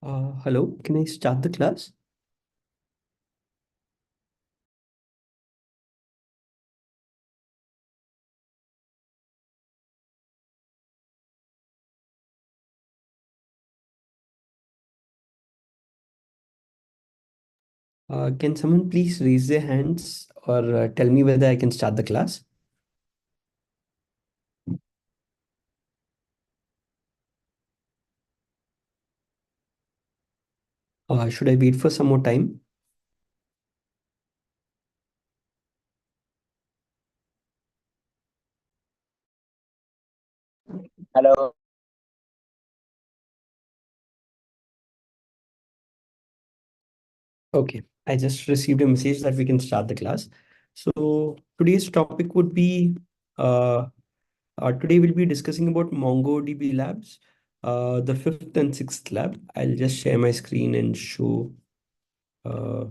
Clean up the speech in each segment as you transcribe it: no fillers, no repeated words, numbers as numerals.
Hello, can I start the class? Can someone please raise their hands or tell me whether I can start the class? Should I wait for some more time? Hello. Okay, I just received a message that we can start the class. So today's topic would be, uh, today we'll be discussing about MONGO DB Labs, the fifth and sixth lab. I'll just share my screen and show. Uh,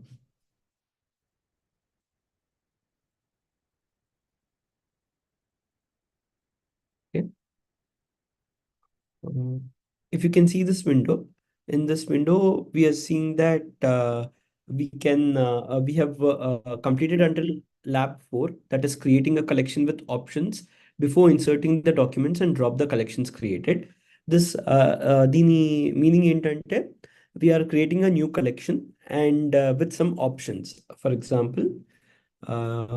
okay. Uh, if you can see this window, in this window, we are seeing that we have completed until lab 4, that is creating a collection with options before inserting the documents and drop the collections created. This దీని meaning ఏంటంటే we are creating a new collection and with some options. For example, uh,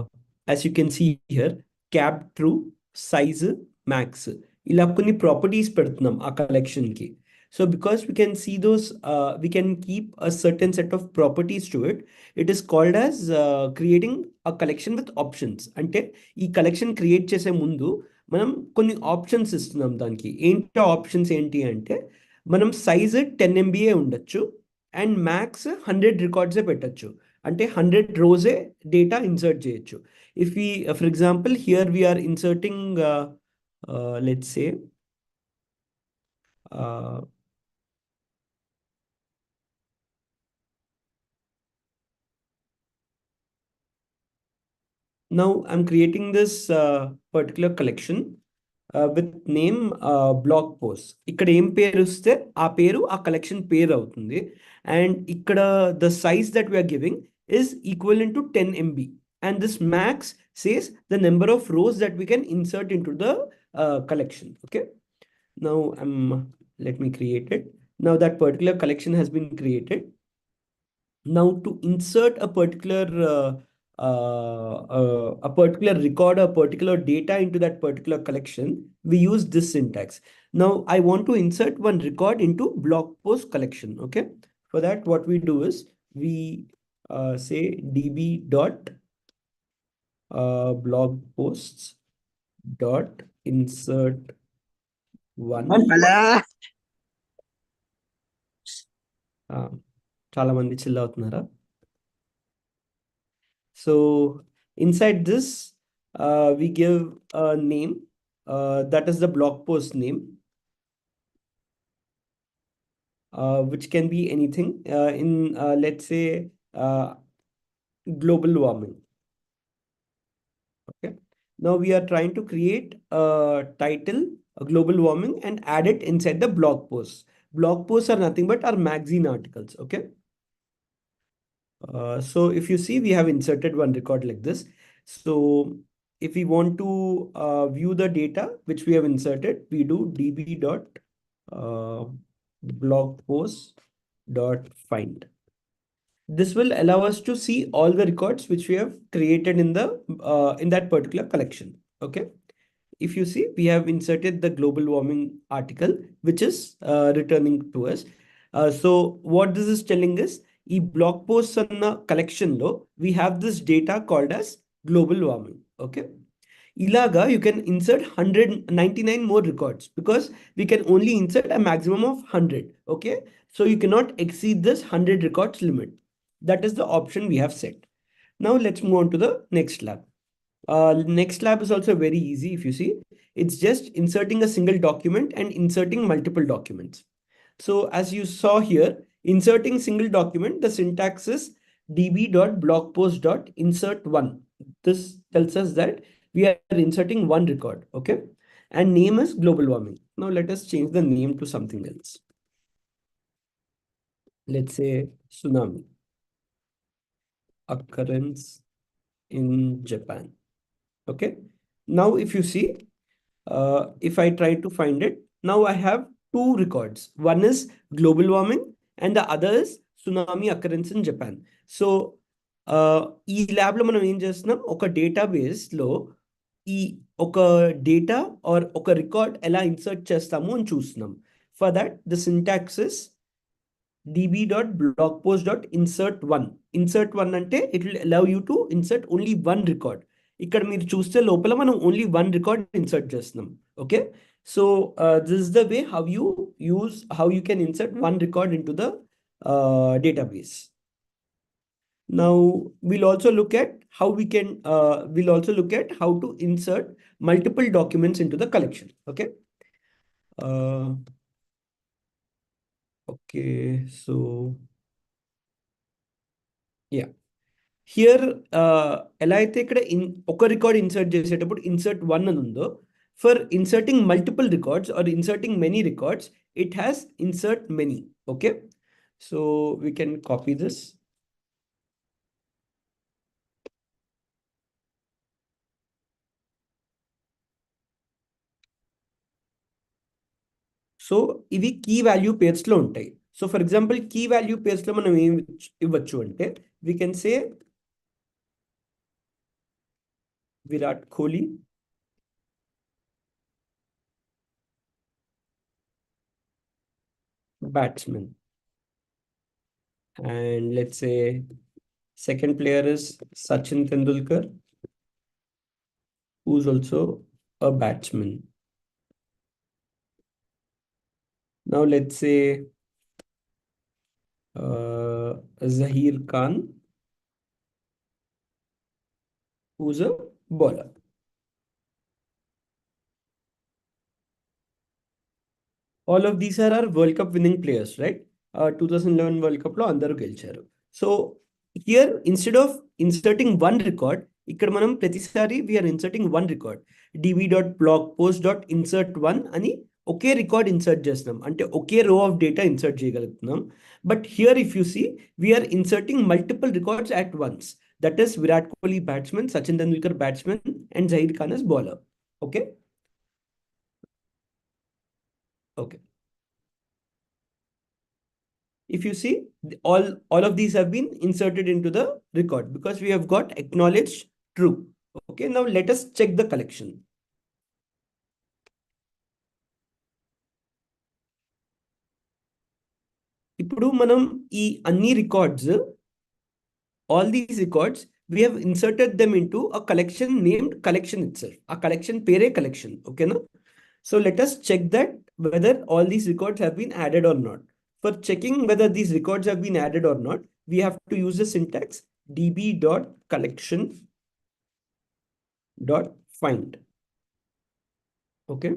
as you can see here, cab true, size, max. ఇలా కొన్ని properties పెడుతున్నాం ఆ collection కి. So because we can see those, we can keep a certain set of properties to it. It is called as creating a collection with options. అంటే ఈ collection create చేసే ముందు మనం కొన్ని ఆప్షన్స్ ఇస్తున్నాం దానికి. ఏంటి ఆప్షన్స్ ఏంటి అంటే మనం సైజ్ 10 MB ఉండొచ్చు అండ్ మ్యాక్స్ 100 రికార్డ్సే పెట్టచ్చు. అంటే 100 రోజే డేటా ఇన్సర్ట్ చేయొచ్చు. If we, for example, here we are inserting, let's say, uh, now I'm creating this particular collection with name blog post. ఇక్కడ ఏం పేరు ఇస్తే ఆ పేరు ఆ కలెక్షన్ పేరు అవుతుంది. అండ్ ఇక్కడ the size that we are giving is equivalent to 10 MB. And this max says the number of rows that we can insert into the collection. Okay. Now let me create it. Now that particular collection has been created. Now to insert a particular record, a particular data into that particular collection, we use this syntax. Now I want to insert one record into blog post collection. Okay. For that, what we do is we say db dot blog posts dot insert one. Hello. చాలా మంది chill అవుతున్నారా? So inside this, we give a name, that is the blog post name, which can be anything, in let's say global warming. Okay. Now we are trying to create a title, a global warming, and add it inside the blog posts. Blog posts are nothing but our magazine articles. Okay. So if you see, we have inserted one record like this. So if we want to view the data which we have inserted, we do db dot blog post dot find. This will allow us to see all the records which we have created in the in that particular collection. Okay. If you see, we have inserted the global warming article, which is returning to us. So what this is telling is, ఈ blog posts అన్న collection లో we have this data called as global warming. Okay. Ilaga, you can insert 199 more records because we can only insert a maximum of 100. Okay. So you cannot exceed this 100 records limit. That is the option we have set. Now let's move on to the next lab. Next lab is also very easy. If you see, it's just inserting a single document and inserting multiple documents. So as you saw here, inserting single document, the syntax is db.blogpost.insert1. This tells us that we are inserting one record. Okay. And name is global warming. Now let us change the name to something else. let's say tsunami occurrence in Japan. Okay. Now, if you see, if I try to find it, now I have two records. One is global warming and the other is tsunami occurrence in Japan. So, ఈ ల్యాబ్లో మనం ఏం చేస్తున్నాం, ఒక డేటాబేస్లో ఈ ఒక data are ఒక రికార్డ్ ఎలా ఇన్సర్ట్ చేస్తాము అని చూస్తున్నాం. For that the syntax is db.blogpost.insert1. insert1 అంటే it will allow you to insert only one record. ఇక్కడ మీరు చూస్తే లోపల మనం ఓన్లీ వన్ రికార్డ్ ఇన్సర్ట్ చేస్తున్నాం. Okay, so this is the way how you can insert one record in to the database. Now we'll also look at how we can we'll also look at how to insert multiple documents into the collection. Okay. Okay, so yeah. Here ఎలా అయితే ఇక్కడ ఒక record insert చేసేటప్పుడు insert one అని ఉందో, for inserting multiple records or inserting many records it has insert many. Okay, so we can copy this. So ఇవి key value పేర్స్లో ఉంటాయి. So for example key value పేర్స్లో మనం ఏం ఇవ్వచ్చు అంటే we can say Virat Kohli, batsman, and let's say second player is Sachin Tendulkar, who's also a batsman. Now let's say Zahir Khan, who's a bowler. All of these are our World Cup winning players, right? 2011 World Cup lo andaru gelicharu. So here instead of inserting one record, ఇక్కడ మనం ప్రతిసారి we are inserting one record. db.blogpost.insert1 అని ఒకే record insert చేస్తున్నాం, అంటే ఒకే row of data insert చేయగలుగుతున్నాం. But here if you see we're inserting multiple records at once. That is Virat Kohli batsmen, Sachin Tendulkar batsmen and Zaheer Khan as bowler. Okay. Okay. If you see, all of these have been inserted into the record because we have got acknowledged true. Okay, now let us check the collection. ఇప్పుడు మనం ఈ అన్ని records, all these records, we have inserted them into a collection named collection itself. A collection pere collection. Okay, no? So let us check that whether all these records have been added or not. For checking whether these records have been added or not, we have to use the syntax db.collection.find. Okay.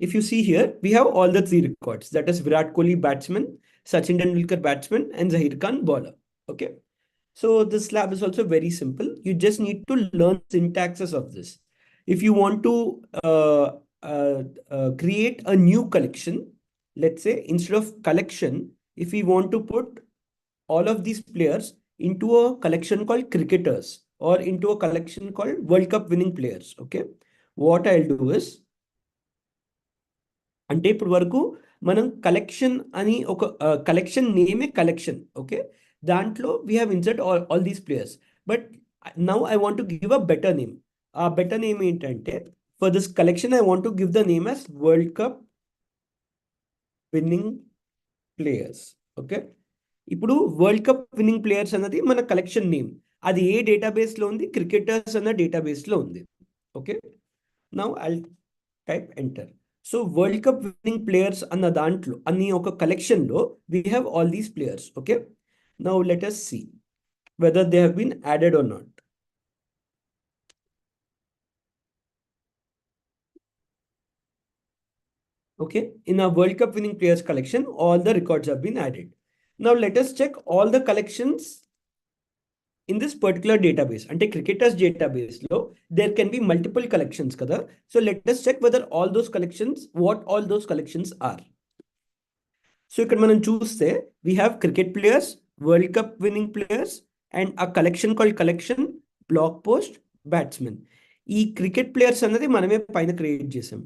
If you see here, we have all the three records. That is Virat Kohli batsman, Sachin Tendulkar batsman, and Zahir Khan bowler. Okay. So this lab is also very simple. You just need to learn syntaxes of this. If you want to create a new collection, let's say instead of collection, if we want to put all of these players into a collection called cricketers or into a collection called World Cup winning players, okay, what I'll do is, అంటే ఇప్పుడు వరకు మనం collection అని ఒక collection నేమే collection. Okay, దాంట్లో we have insert all these players. But now I want to give a better name. ఆ better name ఏంటంటే for this collection I want to give the name as world cup winning players. Okay, ఇప్పుడు world cup winning players అన్నది మన collection name. అది ఏ డేటాబేస్లో ఉంది? Cricketers అన్న డేటాబేస్లో ఉంది. Okay, now I'll type enter. So World Cup winning players అన్న దాంట్లో అన్ని ఒక కలెక్షన్ లో we have all these players. Okay, now let us see whether they have been added or not. Okay, in our World Cup winning players collection, all the records have been added. Now let us check all the collections in this particular database. Ante cricketers database lo there can be multiple collections kada. So let us check whether all those collections, what all those collections are. So ఇక్కడ మనం చూస్తే we have cricket players, world cup winning players and ఆ collection called collection, blog post, batsmen. ఈ cricket players అన్నది మనమే పైన create చేసాం.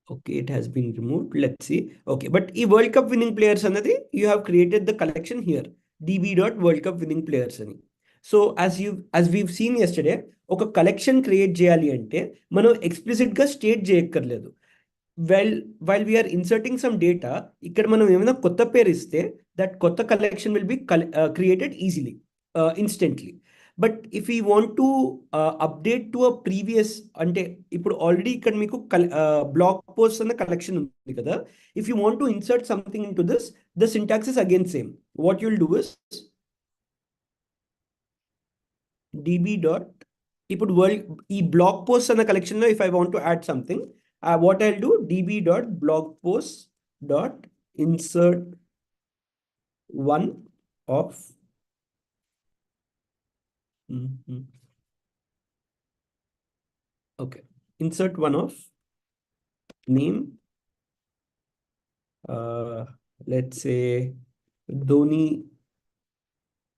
Okay, it has been removed. Let's see. Okay, but ఈ వరల్డ్ కప్ విన్నింగ్ ప్లేయర్స్ అన్నది you have created the collection here, DB dot world cup winning players అని. So as we've seen yesterday, ఒక collection create చేయాలి అంటే మనం ఎక్స్ప్లిసిట్గా state చేయక్కర్లేదు. Well while we're inserting some data, ఇక్కడ మనం ఏమైనా కొత్త పేరు ఇస్తే దట్ కొత్త collection will be created easily, instantly. But if you want to update to a previous, అంటే ఇప్పుడు ఆల్రెడీ ఇక్కడ మీకు బ్లాగ్ పోస్ట్ అన్న కలెక్షన్ ఉంది కదా. If you want to insert something in to this, the syntax is again same. What you'll do is db dot, ఇప్పుడు world ఈ blog post అన్న కలెక్షన్లో if I want to add something, what I'll do, db dot blog post dot insert one of okay, insert one of name, let's say Dhoni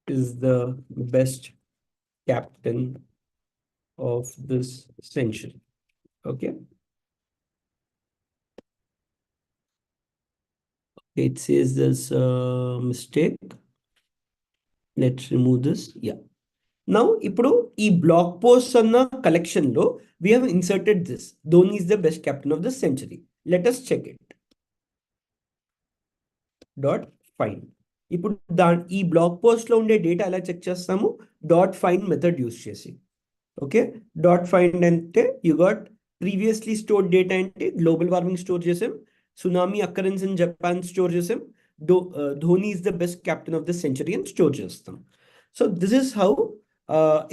is the best captain of this century. Okay, it says there's a mistake. Let's remove this. Yeah. Now, ఇప్పుడు ఈ blog post అన్న collection లో we have inserted this. Dhoni is the best captain of the century. Let us check it. Dot find. ఇప్పుడు ఈ blog post లో ఉండే data ఎలా check చేస్తాము, డాట్ ఫైండ్ మెథడ్ యూస్ చేసి. ఓకే, డాట్ ఫైండ్ అంటే you got previously stored data అంటే global warming store చేసాం, tsunami occurrence in Japan store చేసాం, Dhoni is the best captain of the century అని స్టోర్ చేస్తాం. So this is how,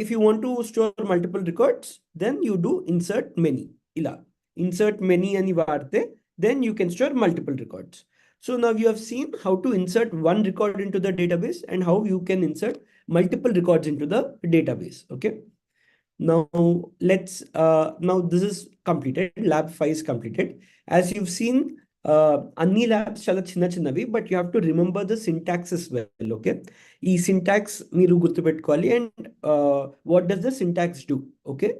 if you want to store multiple records then you do insert many. ఇలా insert many అని వాడితే then you can store multiple records. So now you have seen how to insert one record into the database and how you can insert multiple records into the database. Okay. Now now this is completed. Lab 5 is completed. As you've seen, Anni labs chala chinna chinnavi, but you have to remember the syntax as well. Okay. E syntax meeru gurtupettukovali, and what does the syntax do? Okay.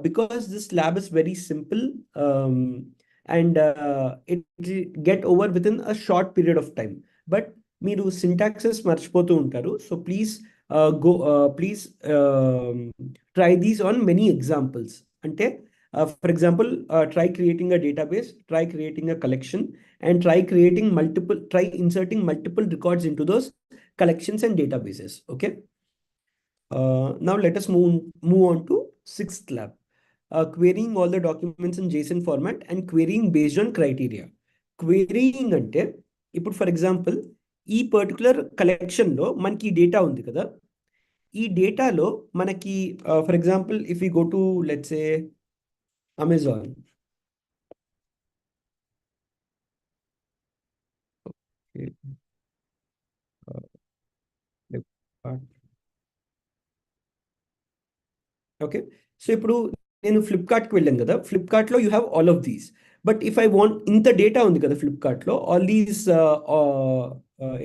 Because this lab is very simple, and it will get over within a short period of time. But మీరు syntaxes మర్చిపోతూ ఉంటారు. So please please try these on many examples. అంటే for example, try creating a database, try creating a collection, and try inserting multiple records into those collections and databases. Okay. Now let us move on to sixth lab. Querying all the documents in JSON format and querying based on criteria. Querying అంటే ఇప్పుడు for example ఈ particular కలెక్షన్లో మనకి data ఉంది కదా. ఈ డేటాలో మనకి for example if you go to let's say Amazon. Okay, so ఇప్పుడు నేను ఫ్లిప్కార్ట్కి వెళ్ళాను కదా. ఫ్లిప్కార్ట్లో you have all of these. But if I want, ఇంత డేటా ఉంది కదా ఫ్లిప్కార్ట్లో, ఆల్ దీస్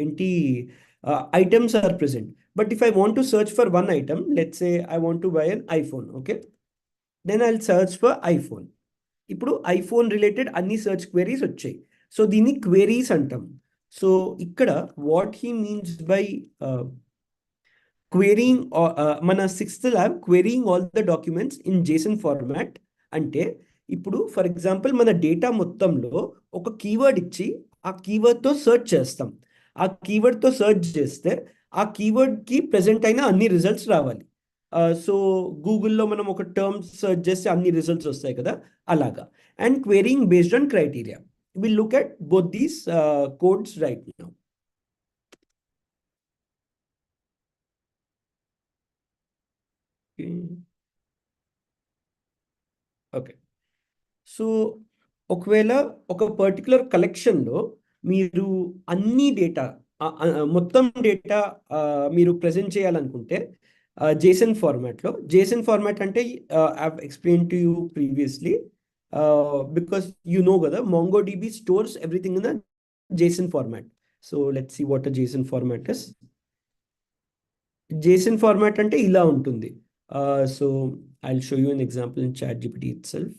ఏంటి items are present. But if I want to search for one item, let's say I want to buy an iPhone. Okay, then I will search for iPhone. ఇప్పుడు iPhone related అన్ని search queries వచ్చాయి. So దీన్ని queries అంటాం. So ఇక్కడ what he means by querying, మన sixth lab querying all the documents in JSON format అంటే, ఇప్పుడు for example మన డేటా మొత్తంలో ఒక కీవర్డ్ ఇచ్చి ఆ కీవర్డ్తో సర్చ్ చేస్తాం. ఆ కీవర్డ్తో సర్చ్ చేస్తే ఆ కీవర్డ్కి ప్రెజెంట్ అయిన అన్ని రిజల్ట్స్ రావాలి. సో గూగుల్లో మనం ఒక టర్మ్ సర్చ్ చేస్తే అన్ని రిజల్ట్స్ వస్తాయి కదా, అలాగా. And క్వెరీయింగ్ based on criteria. Will look at both these codes right now. Okay, so ఒకవేళ ఒక పర్టికులర్ కలెక్షన్లో మీరు అన్ని డేటా, మొత్తం డేటా మీరు ప్రజెంట్ చేయాలనుకుంటే JSON ఫార్మాట్లో. JSON ఫార్మాట్ అంటే I've explained to you previously, because you know కదా MongoDB stores everything in a JSON format. So let's see what a JSON format is. JSON format అంటే ఇలా ఉంటుంది. So I'll show you an example in ChatGPT itself.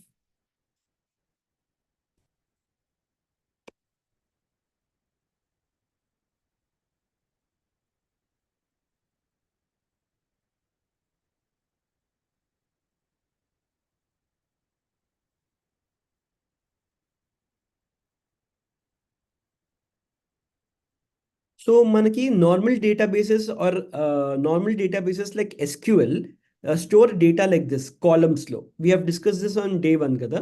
So మనకి normal databases like SQL store data like this columns లో. We have discussed this on day 1 కదా.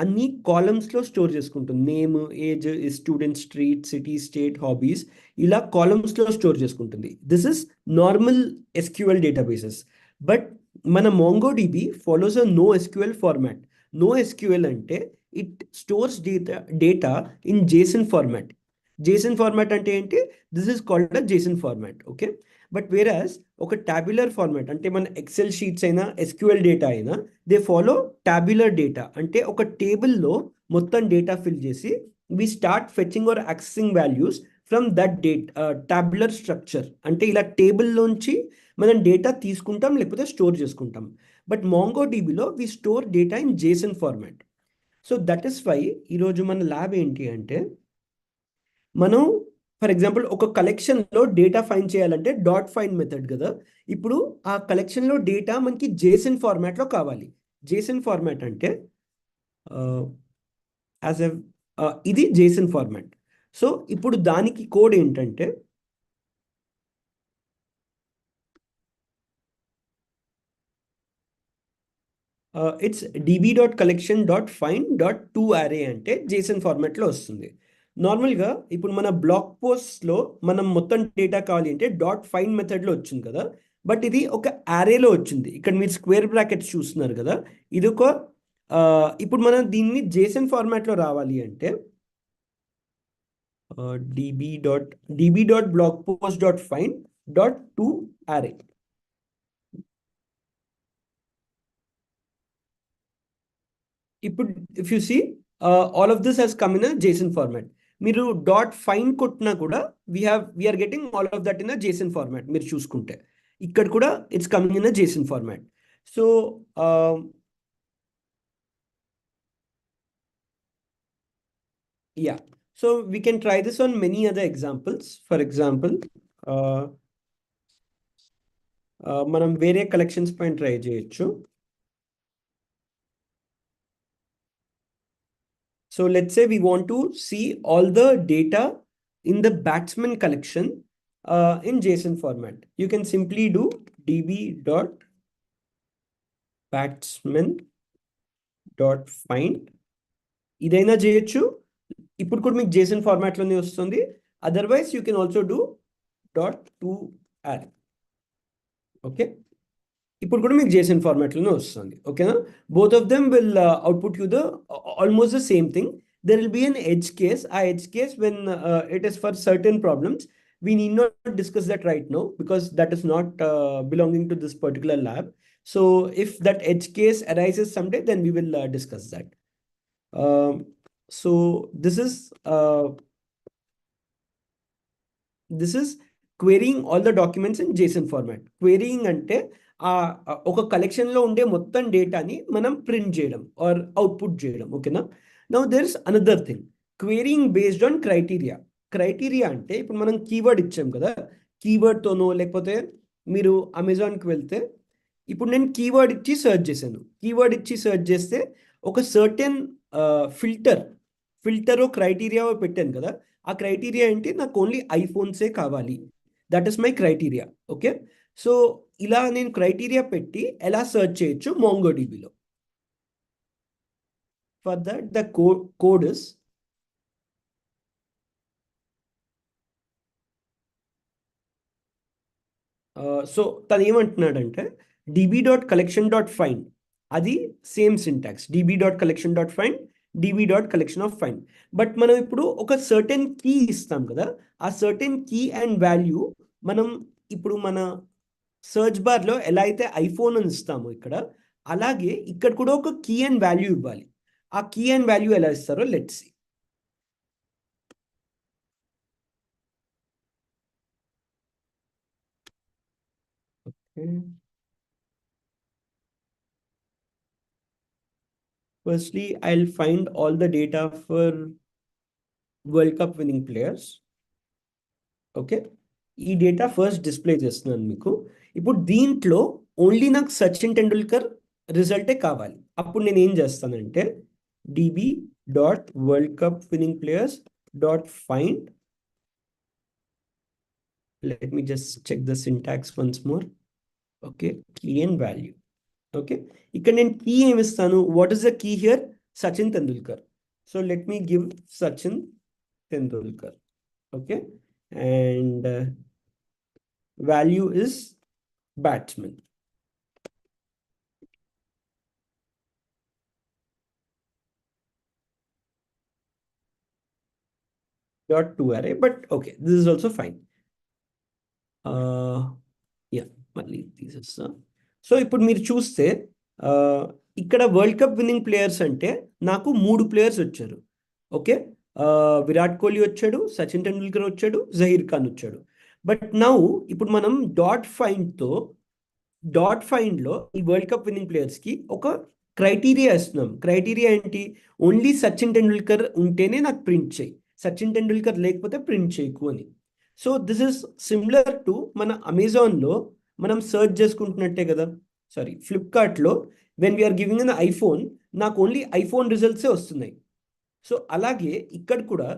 అన్ని columns లో store చేసుకుంటుంది. Name, age, student, street, city, state, hobbies, ఇలా columns లో store చేసుకుంటుంది. This is normal SQL databases. But మన MongoDB follows a NoSQL format. NoSQL అంటే it stores data in JSON format. JSON format అంటే ఏంటి? This is called a JSON format. Okay. But whereas ఒక tabular format అంటే మన Excel sheets అయినా SQL data అయినా they follow tabular data. అంటే ఒక టేబుల్లో మొత్తం డేటా ఫిల్ చేసి we start fetching or accessing values from that tabular structure. అంటే ఇలా టేబుల్లోంచి మనం డేటా తీసుకుంటాం లేకపోతే స్టోర్ చేసుకుంటాం. బట్ MongoDBలో we store data in JSON format. So that is why ఈరోజు మన ల్యాబ్ ఏంటి అంటే, మనం ఫర్ ఎగ్జాంపుల్ ఒక కలెక్షన్లో డేటా ఫైండ్ చేయాలంటే డాట్ ఫైండ్ మెథడ్ కదా. ఇప్పుడు ఆ కలెక్షన్లో డేటా మనకి JSON ఫార్మాట్లో కావాలి. JSON ఫార్మాట్ అంటే యాజ్ ఎ ఇది JSON ఫార్మాట్. సో ఇప్పుడు దానికి కోడ్ ఏంటంటే, ఇట్స్ db.collection.find.toArray అంటే JSON ఫార్మాట్లో వస్తుంది. నార్మల్గా ఇప్పుడు మన బ్లాగ్ పోస్ట్లో మనం మొత్తం డేటా కావాలి అంటే డాట్ ఫైండ్ మెథడ్లో వచ్చింది కదా. బట్ ఇది ఒక యారేలో వచ్చింది. ఇక్కడ మీరు స్క్వేర్ బ్రాకెట్స్ చూస్తున్నారు కదా. ఇది ఒక ఇప్పుడు మనం దీన్ని JSON ఫార్మాట్లో రావాలి అంటే db.blogpost.find.toArray. ఇప్పుడు if you see all of this has come in a JSON format. మీరు డాట్ ఫైండ్ కొట్టినా కూడా we're getting all of that in a JSON format. మీరు చూసుకుంటే ఇక్కడ కూడా it's coming in a JSON format. So yeah, so we can try this on many other examples. For example, మనం వేరే collections పైన try చేయొచ్చు. So let's say we want to see all the data in the batsman collection in JSON format. You can simply do db.batsman.find. ఇదైనా చేయొచ్చు. ఇప్పుడు కూడా మీకు JSON ఫార్మాట్లోనే వస్తుంది. Otherwise you can also do .toArray. Okay. ఇప్పుడు కూడా మీకు JSON ఫార్మాట్లోనే వస్తుంది. ఓకేనా? Both of them will output you the almost the same thing. There will be an edge case. ఆ edge case when it is for certain problems. We need not discuss that right now because that is not belonging to this particular lab. So if that edge case arises someday, then we will discuss that. So this is querying all the documents in JSON format. Querying అంటే ఒక కలెక్షన్లో ఉండే మొత్తం డేటాని మనం print చేయడం are output చేయడం. ఓకేనా? Now there is another thing, క్వెరీయింగ్ based on criteria. Criteria అంటే ఇప్పుడు మనం కీవర్డ్ ఇచ్చాం కదా. కీవర్డ్తోనో లేకపోతే మీరు అమెజాన్కి వెళ్తే ఇప్పుడు నేను కీవర్డ్ ఇచ్చి సెర్చ్ చేశాను. కీవర్డ్ ఇచ్చి సెర్చ్ చేస్తే ఒక సర్టెన్ ఫిల్టర్ క్రైటీరియా పెట్టాను కదా. ఆ క్రైటీరియా ఏంటి? నాకు ఓన్లీ ఐఫోన్సే కావాలి. That is my criteria. Okay. So ఇలా నేను క్రైటీరియా పెట్టి ఎలా సెర్చ్ చేయొచ్చు MongoDBలో. For that the code is so తను ఏమంటున్నాడంటే db.collection.find, అది same syntax. db.collection.find, db.collection.find. But మనం ఇప్పుడు ఒక సర్టెన్ కీ ఇస్తాం కదా. ఆ సర్టెన్ కీ అండ్ వాల్యూ మనం ఇప్పుడు మన సెర్చ్ బార్లో ఎలా అయితే ఐఫోన్ అని ఇస్తామో ఇక్కడ, అలాగే ఇక్కడ కూడా ఒక కీ అండ్ వాల్యూ ఇవ్వాలి. ఆ కీ అండ్ వాల్యూ ఎలా ఇస్తారో let's see. Firstly, I'll find all the data for World Cup winning players. Okay, ఈ డేటా ఫస్ట్ డిస్ప్లే చేస్తున్నాను మీకు. ఇప్పుడు దీంట్లో ఓన్లీ నాకు సచిన్ టెండూల్కర్ రిజల్టే కావాలి. అప్పుడు నేను ఏం చేస్తానంటే DB dot world cup winning players dot find, let me just check the syntax once more. Okay, key and value. Okay, ఇక్కడ నేను కీ ఏమి ఇస్తాను? What is the key here? Sachin Tendulkar. So let me give Sachin Tendulkar. Okay, and value is batsman. Dot to array, but okay, this is also fine. Yeah, మళ్ళీ తీసేస్తా. So ఇప్పుడు మీరు చూస్తే ఇక్కడ వరల్డ్ కప్ విన్నింగ్ ప్లేయర్స్ అంటే నాకు 3 ప్లేయర్స్ వచ్చారు. ఓకే, విరాట్ కోహ్లీ వచ్చాడు, సచిన్ టెండూల్కర్ వచ్చాడు, జహీర్ ఖాన్ వచ్చాడు. బట్ నౌ ఇప్పుడు మనం డాట్ ఫైండ్లో ఈ వరల్డ్ కప్ విన్నింగ్ ప్లేయర్స్కి ఒక క్రైటీరియా ఇస్తున్నాం. క్రైటీరియా ఏంటి? ఓన్లీ సచిన్ టెండూల్కర్ ఉంటేనే నాకు ప్రింట్ చేయి, సచిన్ టెండూల్కర్ లేకపోతే ప్రింట్ చేయకు అని. So this is similar to మన అమెజాన్లో మనం సర్చ్ చేసుకుంటున్నట్టే కదా. సారీ, ఫ్లిప్కార్ట్లో when we're giving an iPhone, నాకు ఓన్లీ ఐఫోన్ రిజల్ట్సే వస్తున్నాయి. సో అలాగే ఇక్కడ కూడా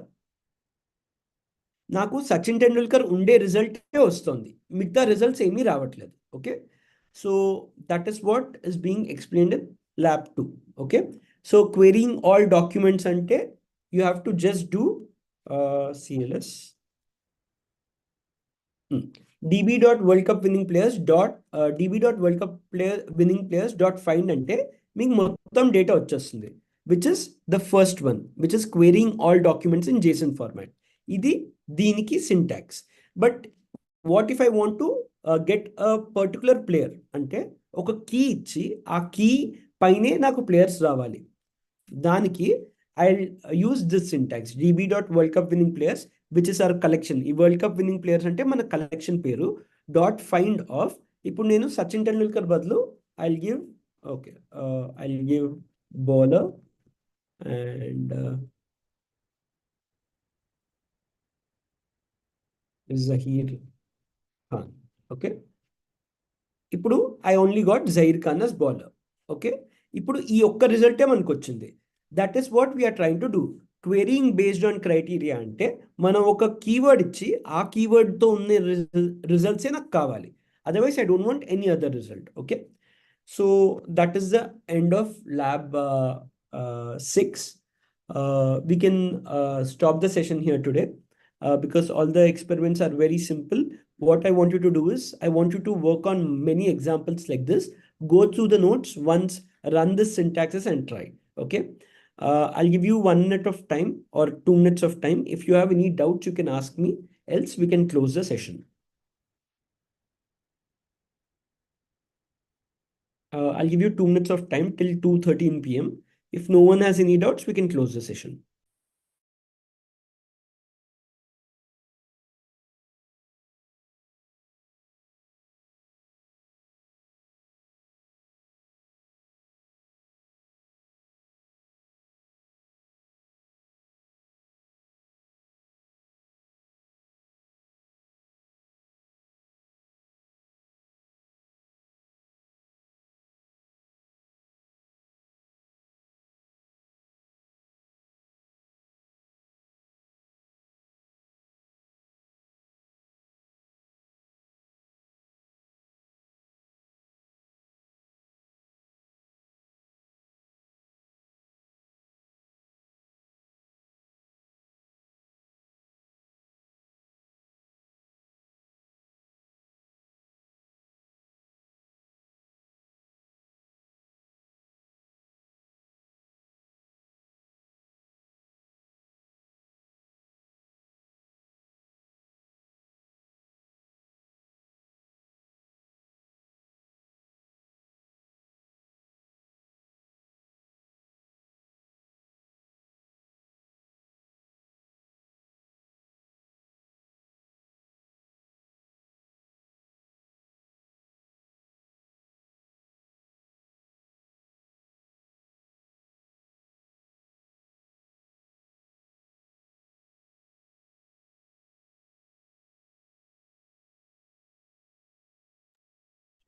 నాకు సచిన్ టెండూల్కర్ ఉండే రిజల్టే వస్తుంది, మిగతా రిజల్ట్స్ ఏమీ రావట్లేదు. Okay, so that is what is being explained in lab 2. Okay, so querying all documents అంటే you have to just do CLS db dot world cup winning players dot db dot world cup winning players dot find అంటే మీకు మొత్తం data వచ్చేస్తుంది, which is the first one, which is querying all documents in JSON format. ఇది దీనికి syntax. But what if I want to get a particular player అంటే ఒక key ఇచ్చి ఆ కీ పైనే నాకు ప్లేయర్స్ రావాలి. దానికి I use this syntax db dot world cup winning players which is our collection. ఈ వరల్డ్ కప్ విన్నింగ్ ప్లేయర్స్ అంటే మన కలెక్షన్ పేరు. డాట్ ఫైండ్ ఆఫ్, ఇప్పుడు నేను సచిన్ టెండూల్కర్ బదులు I give, okay, I give bowler and Zaheer Khan. Okay, ఇప్పుడు I only got Zaheer Khan as bowler. Okay, ఇప్పుడు ఈ ఒక్క రిజల్టే మనకు వచ్చింది. That is what we're trying to do. Querying based on criteria అంటే మనం ఒక కీవర్డ్ ఇచ్చి ఆ కీవర్డ్తో ఉన్న రిజల్ట్సే నాకు కావాలి. Otherwise I don't want any other result. Okay, so that is the end of lab 6. We can stop the session here today because all the experiments are very simple. What I want you to do is I want you to work on many examples like this, go through the notes once, run the syntaxes and try. Okay, I'll give you 1 minute of time or 2 minutes of time. If you have any doubts, you can ask me, else we can close the session. I'll give you 2 minutes of time till 2:13 p.m. If no one has any doubts, we can close the session.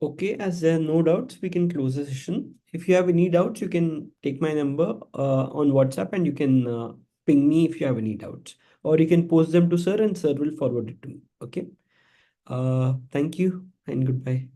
Okay, as there are no doubts, we can close the session. If you have any doubts, you can take my number on WhatsApp and you can ping me if you have any doubts. Or you can post them to sir and sir will forward it to me. Okay. Thank you and goodbye.